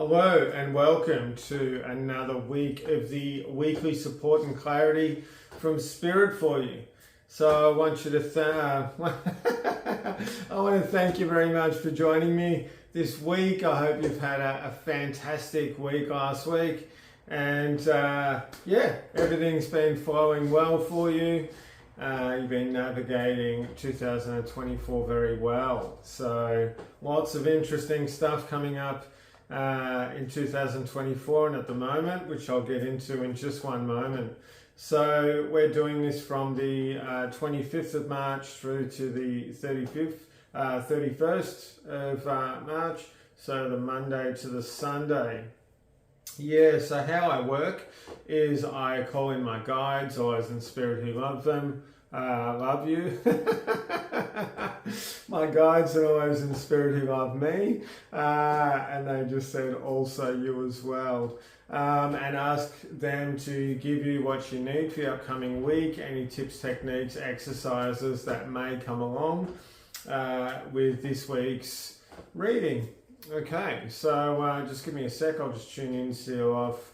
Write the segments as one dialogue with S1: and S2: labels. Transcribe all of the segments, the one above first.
S1: Hello and welcome to another week of the weekly support and clarity from Spirit for you. So I want you to I want to thank you very much for joining me this week. I hope you've had a fantastic week last week, and everything's been flowing well for you. You've been navigating 2024 very well. So lots of interesting stuff coming up in 2024 and at the moment, which I'll get into in just one moment. So we're doing this from the 25th of March through to the 31st of March, so the Monday to the Sunday. Yeah, so how I work is I call in my guides, or those in spirit who love them, love you. My guides are always in spirit who love me, and they just said also you as well, and ask them to give you what you need for the upcoming week, any tips, techniques, exercises that may come along with this week's reading. Okay, so just give me a sec, I'll just tune in, seal off,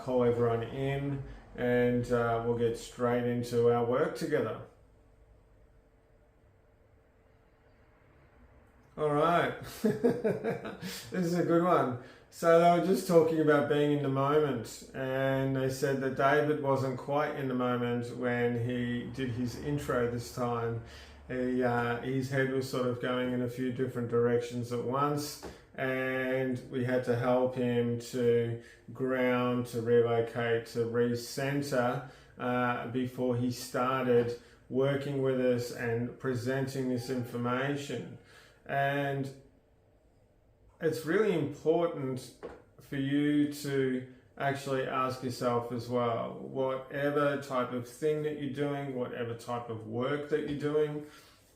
S1: call everyone in, and we'll get straight into our work together. All right, this is a good one. So they were just talking about being in the moment, and they said that David wasn't quite in the moment when he did his intro this time. His head was sort of going in a few different directions at once, and we had to help him to ground, to relocate, to recenter before he started working with us and presenting this information. And it's really important for you to actually ask yourself as well, whatever type of thing that you're doing, whatever type of work that you're doing,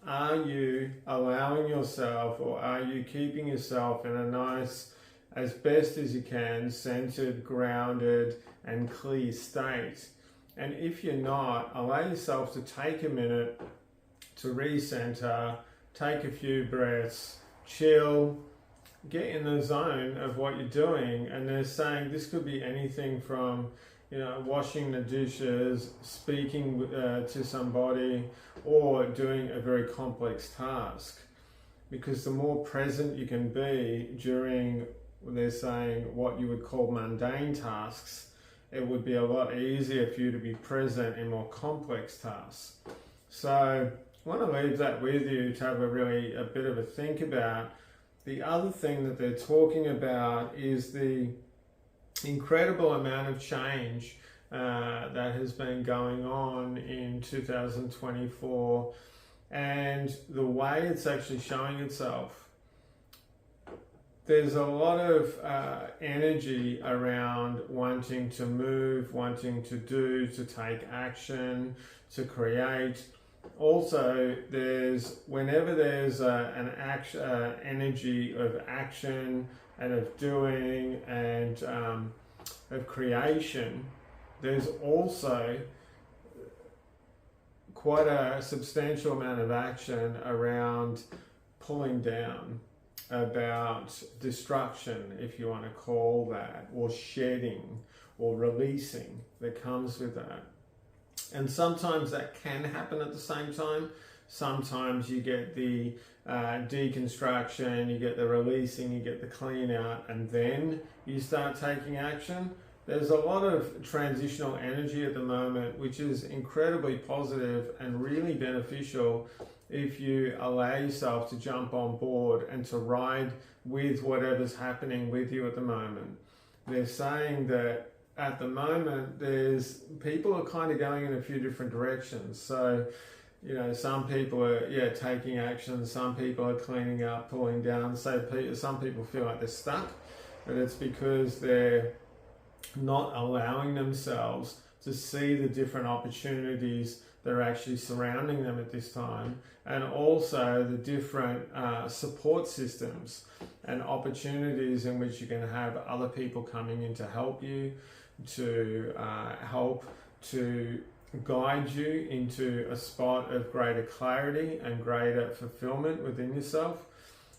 S1: are you allowing yourself, or are you keeping yourself in a nice, as best as you can, centered, grounded and clear state? And if you're not, allow yourself to take a minute to recenter, take a few breaths, chill, get in the zone of what you're doing. And they're saying this could be anything from, washing the dishes, speaking to somebody, or doing a very complex task. Because the more present you can be during, they're saying, what you would call mundane tasks, it would be a lot easier for you to be present in more complex tasks. So I want to leave that with you to have a bit of a think about. The other thing that they're talking about is the incredible amount of change that has been going on in 2024, and the way it's actually showing itself. There's a lot of energy around wanting to move, wanting to do, to take action, to create. Also, whenever there's an energy of action and of doing and of creation, there's also quite a substantial amount of action around pulling down, about destruction, if you want to call that, or shedding or releasing that comes with that. And sometimes that can happen at the same time. Sometimes you get the deconstruction, you get the releasing, you get the clean out, and then you start taking action. There's a lot of transitional energy at the moment, which is incredibly positive and really beneficial if you allow yourself to jump on board and to ride with whatever's happening with you at the moment. They're saying that at the moment, people are kind of going in a few different directions. So, some people are taking action, some people are cleaning up, pulling down. So some people feel like they're stuck, but it's because they're not allowing themselves to see the different opportunities that are actually surrounding them at this time, and also the different support systems and opportunities in which you can have other people coming in to help you, to help to guide you into a spot of greater clarity and greater fulfillment within yourself.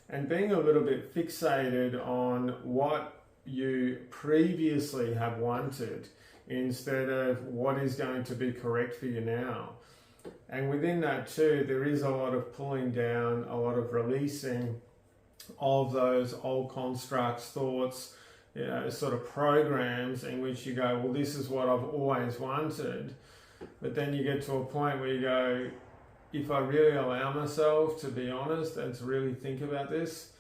S1: And being a little bit fixated on what you previously have wanted instead of what is going to be correct for you now. And within that too, there is a lot of pulling down, a lot of releasing of those old constructs, thoughts, sort of programs in which you go, well, this is what I've always wanted. But then you get to a point where you go, if I really allow myself to be honest and to really think about this,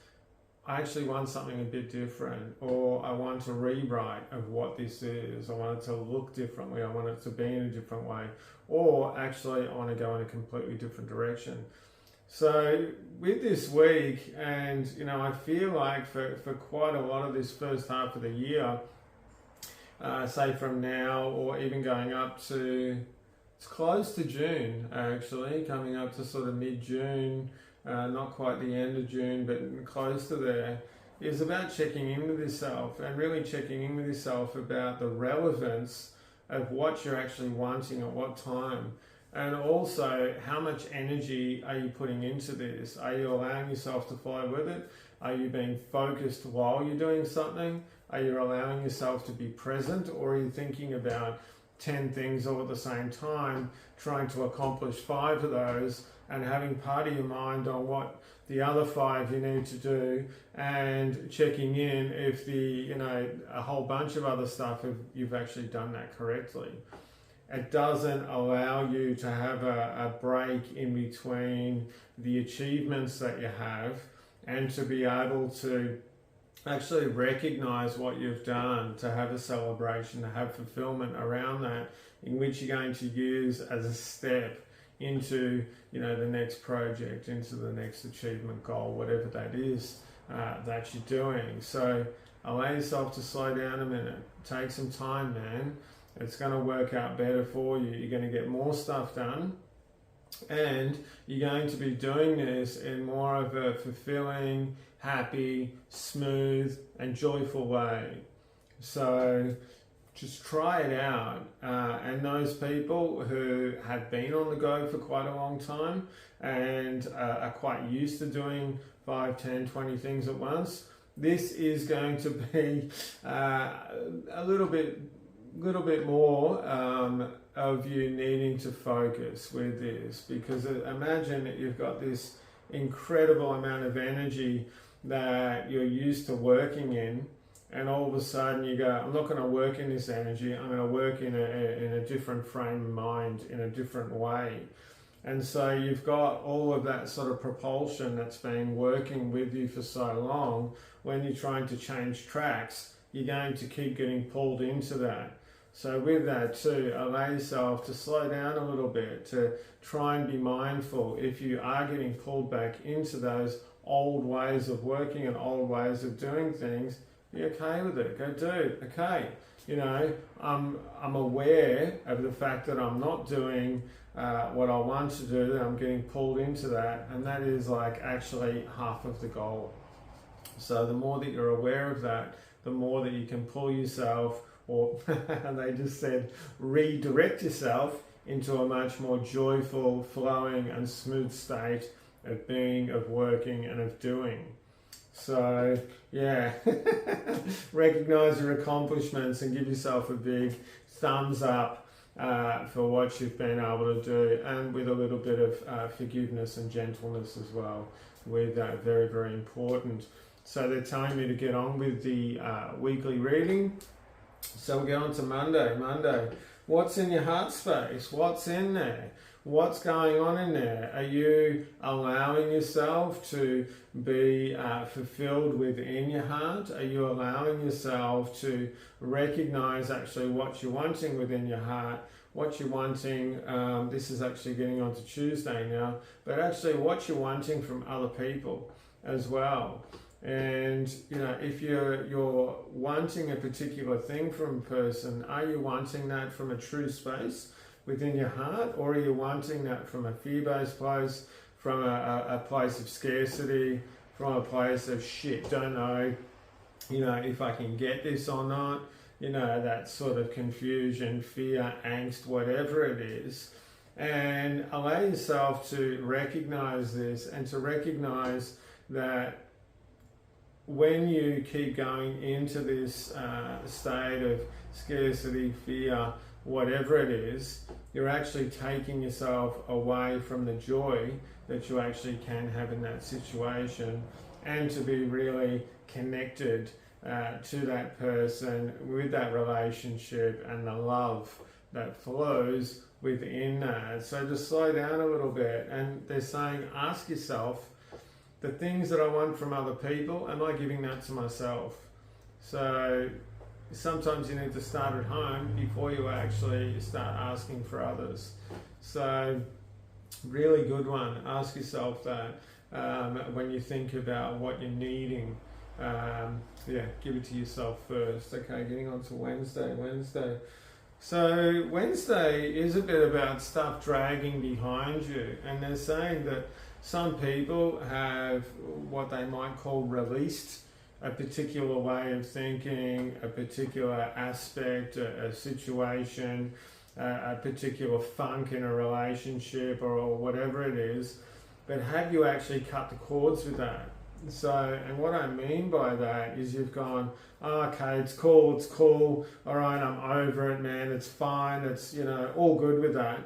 S1: I actually want something a bit different, or I want a rewrite of what this is. I want it to look differently. I want it to be in a different way, or actually I want to go in a completely different direction. So with this week, and I feel like for quite a lot of this first half of the year, say from now or even going up to, it's close to June actually, coming up to sort of mid-June, not quite the end of June, but close to there, is about checking in with yourself and really checking in with yourself about the relevance of what you're actually wanting at what time. And also, how much energy are you putting into this? Are you allowing yourself to flow with it? Are you being focused while you're doing something? Are you allowing yourself to be present? Or are you thinking about 10 things all at the same time, trying to accomplish 5 of those and having part of your mind on what the other 5 you need to do, and checking in if a whole bunch of other stuff, if you've actually done that correctly. It doesn't allow you to have a break in between the achievements that you have and to be able to actually recognize what you've done, to have a celebration, to have fulfillment around that, in which you're going to use as a step into the next project, into the next achievement goal, whatever that is that you're doing. So allow yourself to slow down a minute. Take some time, man. It's going to work out better for you. You're going to get more stuff done, and you're going to be doing this in more of a fulfilling, happy, smooth, and joyful way. So just try it out. And those people who have been on the go for quite a long time and are quite used to doing 5, 10, 20 things at once, this is going to be a little bit more of you needing to focus with this, because imagine that you've got this incredible amount of energy that you're used to working in, and all of a sudden you go, I'm not going to work in this energy, I'm going to work in a different frame of mind, in a different way. And so you've got all of that sort of propulsion that's been working with you for so long. When you're trying to change tracks, you're going to keep getting pulled into that. So with that too, allow yourself to slow down a little bit, to try and be mindful. If you are getting pulled back into those old ways of working and old ways of doing things, be okay with it. Go, dude, okay, I'm aware of the fact that I'm not doing what I want to do, that I'm getting pulled into that, and that is like actually half of the goal. So the more that you're aware of that, the more that you can pull yourself, or they just said, redirect yourself into a much more joyful, flowing and smooth state of being, of working and of doing. So yeah, recognize your accomplishments and give yourself a big thumbs up for what you've been able to do, and with a little bit of forgiveness and gentleness as well, with that. Very, very important. So they're telling me to get on with the weekly reading. So we go on to Monday. Monday, what's in your heart space? What's in there? What's going on in there? Are you allowing yourself to be fulfilled within your heart? Are you allowing yourself to recognize actually what you're wanting within your heart? What you're wanting, this is actually getting on to Tuesday now, but actually what you're wanting from other people as well. And if you're wanting a particular thing from a person, are you wanting that from a true space within your heart, or are you wanting that from a fear-based place, from a place of scarcity, from a place of shit, don't know, if I can get this or not, that sort of confusion, fear, angst, whatever it is. And allow yourself to recognize this, and to recognize that when you keep going into this state of scarcity, fear, whatever it is, you're actually taking yourself away from the joy that you actually can have in that situation, and to be really connected to that person, with that relationship and the love that flows within that. So just slow down a little bit. And they're saying, ask yourself, the things that I want from other people, am I giving that to myself? So sometimes you need to start at home before you actually start asking for others. So really good one. Ask yourself that when you think about what you're needing. Give it to yourself first. Okay, getting on to Wednesday. So Wednesday is a bit about stuff dragging behind you, and they're saying that some people have what they might call released a particular way of thinking, a particular aspect, a situation, a particular funk in a relationship or whatever it is, but have you actually cut the cords with that? So, and what I mean by that is you've gone, oh, okay, it's cool, all right, I'm over it, man, it's fine, it's, all good with that.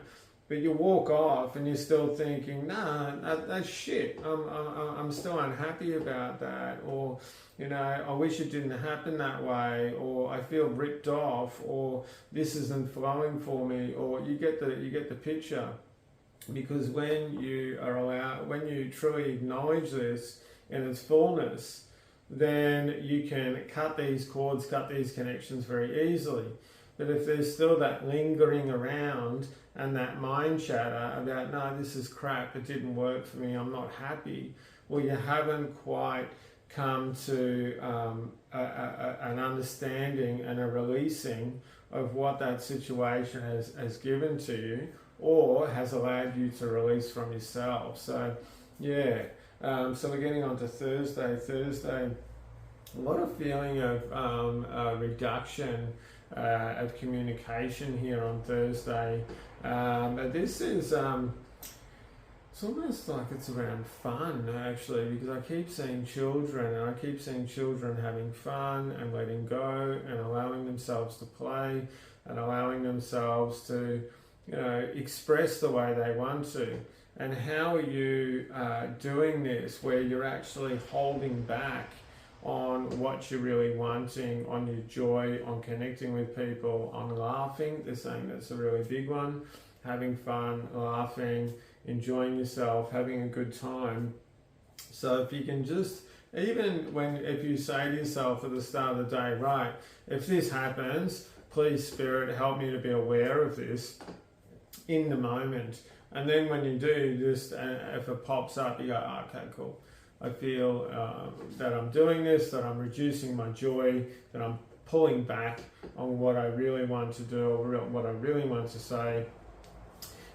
S1: But you walk off and you're still thinking, nah, that's shit. I'm still unhappy about that, or I wish it didn't happen that way, or I feel ripped off, or this isn't flowing for me, or you get the picture. Because when you truly acknowledge this in its fullness, then you can cut these cords, cut these connections very easily. But if there's still that lingering around and that mind chatter about, no, this is crap, it didn't work for me, I'm not happy, well, you haven't quite come to an understanding and a releasing of what that situation has given to you, or has allowed you to release from yourself. So, so we're getting on to Thursday. A lot of feeling of reduction of communication here on Thursday. But this is, it's almost like it's around fun, actually, because I keep seeing children, and I keep seeing children having fun and letting go and allowing themselves to play and allowing themselves to, express the way they want to. And how are you doing this, where you're actually holding back on what you're really wanting, on your joy, on connecting with people, on laughing? They're saying that's a really big one. Having fun, laughing, enjoying yourself, having a good time. So if you can just, if you say to yourself at the start of the day, right, if this happens, please Spirit, help me to be aware of this in the moment. And then when you do, just if it pops up, you go, oh, okay, cool. I feel that I'm doing this, that I'm reducing my joy, that I'm pulling back on what I really want to do, or what I really want to say.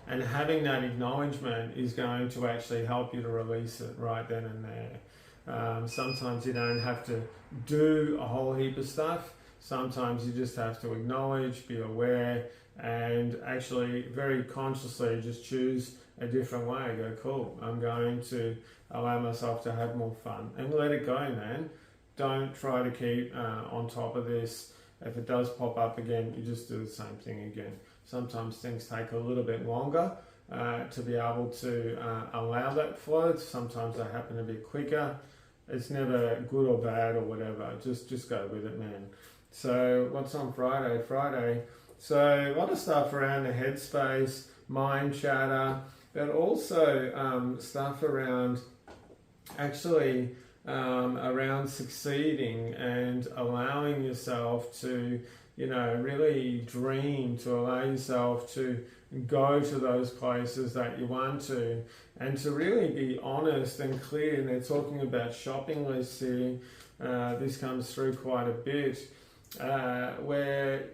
S1: And having that acknowledgement is going to actually help you to release it right then and there. Sometimes you don't have to do a whole heap of stuff. Sometimes you just have to acknowledge, be aware, and actually very consciously just choose a different way. Go, cool, I'm going to allow myself to have more fun, and let it go, man. Don't try to keep on top of this. If it does pop up again, you just do the same thing again. Sometimes things take a little bit longer to be able to allow that flow. Sometimes they happen to be quicker. It's never good or bad or whatever. Just go with it, man. So what's on Friday? So a lot of stuff around the headspace, mind chatter, but also stuff around actually around succeeding and allowing yourself to, really dream, to allow yourself to go to those places that you want to, and to really be honest and clear. And they're talking about shopping lists here. This comes through quite a bit, where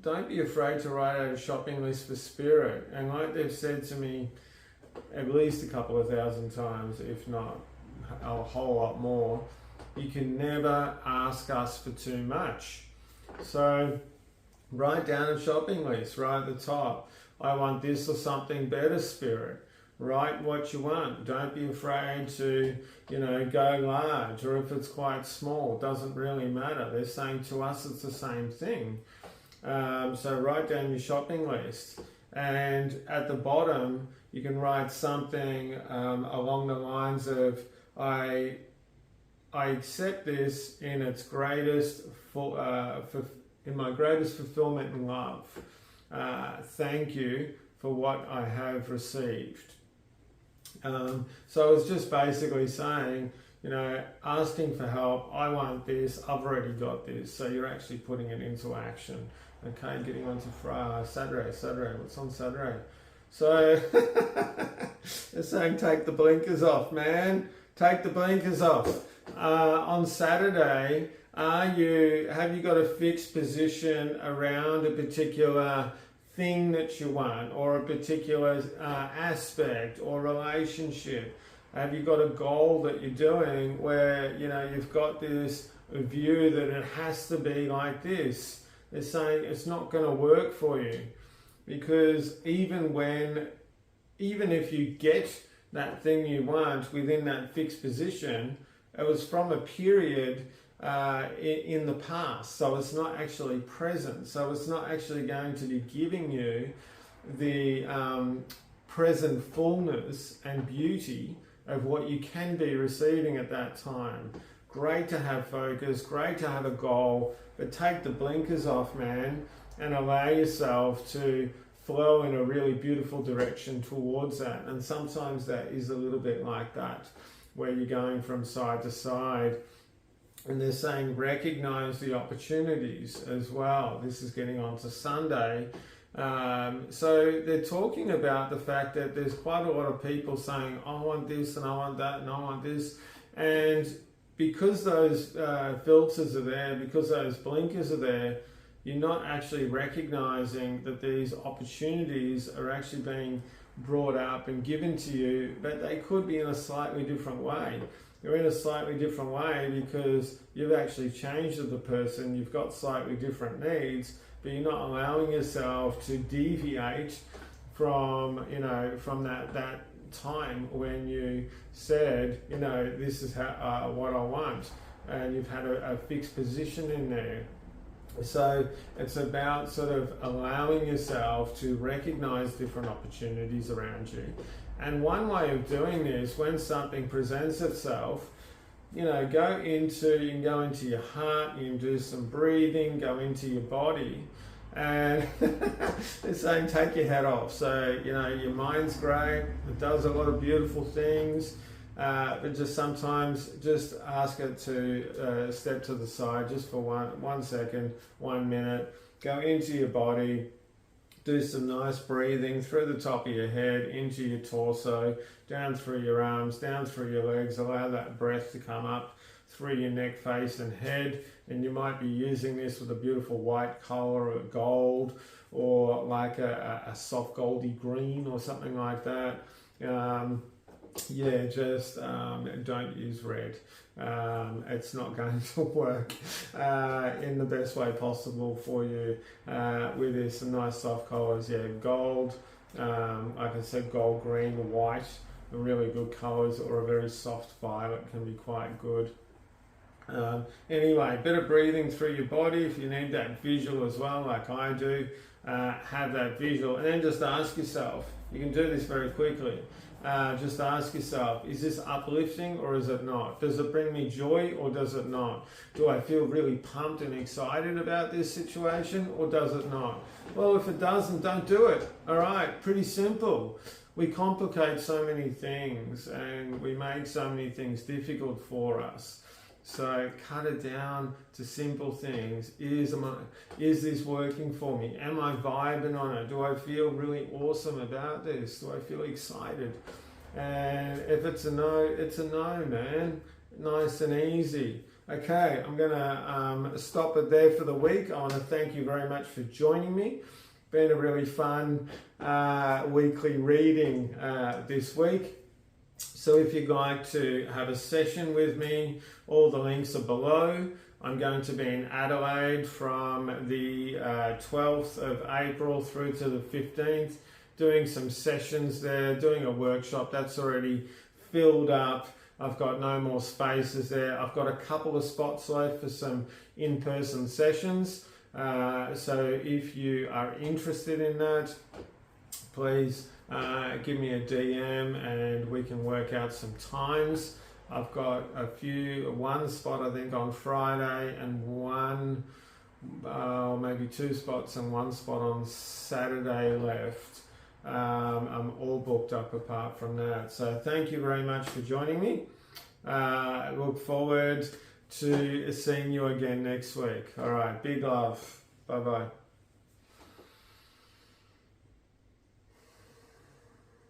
S1: don't be afraid to write out a shopping list for Spirit. And like they've said to me at least a couple of thousand times, if not a whole lot more, you can never ask us for too much. So write down a shopping list right at the top. I want this or something better, Spirit. Write what you want. Don't be afraid to, go large, or if it's quite small, it doesn't really matter. They're saying to us it's the same thing. So write down your shopping list, and at the bottom you can write something along the lines of, I accept this in its greatest in my greatest fulfillment and love. Thank you for what I have received. So it's just basically saying, asking for help. I want this. I've already got this. So you're actually putting it into action. Okay, getting on to Saturday. What's on Saturday? So they're saying take the blinkers off, man. Take the blinkers off. On Saturday, have you got a fixed position around a particular thing that you want, or a particular aspect or relationship? Have you got a goal that you're doing where you've got this view that it has to be like this? They're saying it's not going to work for you, because even if you get that thing you want within that fixed position, it was from a period in the past, so it's not actually present, so it's not actually going to be giving you the present fullness and beauty of what you can be receiving at that time. Great to have focus, great to have a goal, but take the blinkers off, man, and allow yourself to flow in a really beautiful direction towards that. And sometimes that is a little bit like that, where you're going from side to side. And they're saying recognize the opportunities as well. This is getting on to Sunday. So they're talking about the fact that there's quite a lot of people saying, I want this and I want that and I want this. And because those filters are there, because those blinkers are there, you're not actually recognizing that these opportunities are actually being brought up and given to you, but they could be in a slightly different way. They're in a slightly different way because you've actually changed as a person, you've got slightly different needs, but you're not allowing yourself to deviate from, from that time when you said, this is how what I want, and you've had a fixed position in there. So it's about sort of allowing yourself to recognize different opportunities around you. And one way of doing this, when something presents itself, go into your heart, you can do some breathing, go into your body, and they're saying take your head off. So, your mind's great, it does a lot of beautiful things, but just sometimes just ask it to step to the side just for one second, 1 minute, go into your body, do some nice breathing through the top of your head, into your torso, down through your arms, down through your legs. Allow that breath to come up through your neck, face and head. And you might be using this with a beautiful white color or gold, or like a soft goldy green or something like that. Just don't use red. It's not going to work in the best way possible for you with this. Some nice soft colours, gold, like I said, gold, green, white, are really good colours, or a very soft violet can be quite good. Anyway, a bit of breathing through your body. If you need that visual as well, like I do, have that visual, and then just ask yourself, you can do this very quickly, just ask yourself, is this uplifting or is it not? Does it bring me joy or does it not? Do I feel really pumped and excited about this situation or does it not? Well, if it doesn't, don't do it. All right, pretty simple. We complicate so many things and we make so many things difficult for us. So cut it down to simple things. Is this working for me? Am I vibing on it? Do I feel really awesome about this? Do I feel excited? And if it's a no, it's a no, man. Nice and easy. Okay, I'm going to stop it there for the week. I want to thank you very much for joining me. Been a really fun weekly reading this week. So if you'd like to have a session with me, all the links are below. I'm going to be in Adelaide from the 12th of April through to the 15th. doing some sessions there, doing a workshop that's already filled up. I've got no more spaces there. I've got a couple of spots left for some in-person sessions. So if you are interested in that, please give me a DM and we can work out some times. I've got one spot I think on Friday and maybe 2 spots and 1 spot on Saturday left. I'm all booked up apart from that. So thank you very much for joining me. I look forward to seeing you again next week. All right, big love. Bye-bye.